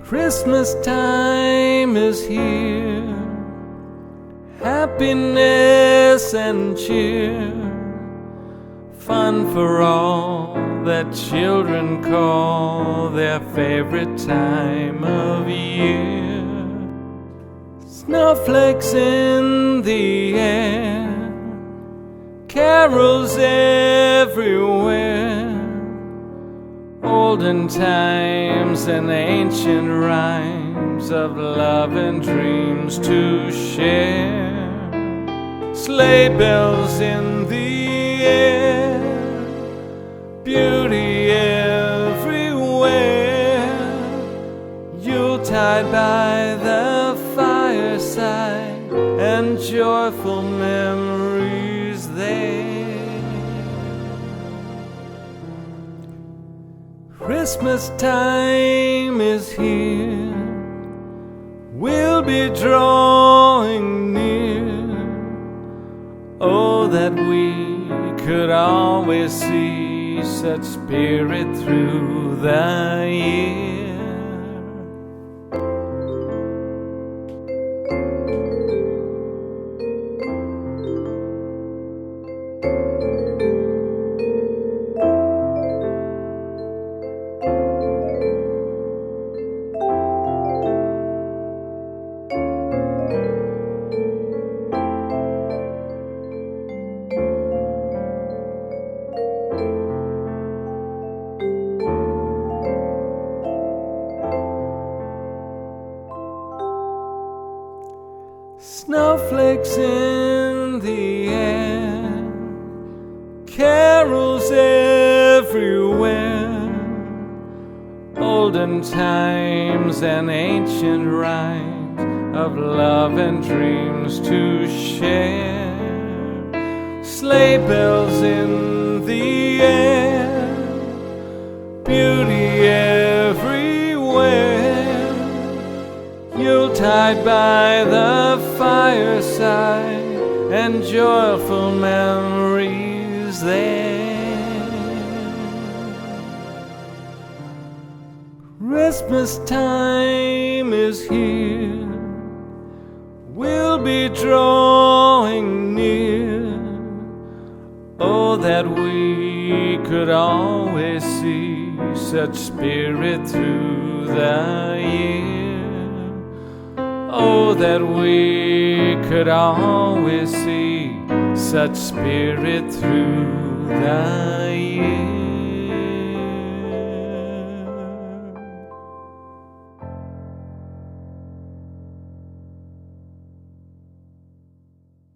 Christmas time is here, happiness and cheer, fun for all that children call their favorite time of year. Snowflakes in the air, carols everywhere, olden times and ancient rhymes of love and dreams to share. Sleigh bells in the air, beauty everywhere, Yuletide by the fireside and joyful memories there. Christmas time is here, we'll be drawing near. Oh, that we could always see such spirit through the year. Snowflakes in the air, carols everywhere, olden times and ancient rhymes of love and dreams to share. Sleigh bells in the air, beauty everywhere, Yuletide by the fireside and joyful memories there. Christmas time is here, we'll be drawing near. Oh, that we could always see such spirit through the year. Oh, that we could always see such spirit through the year.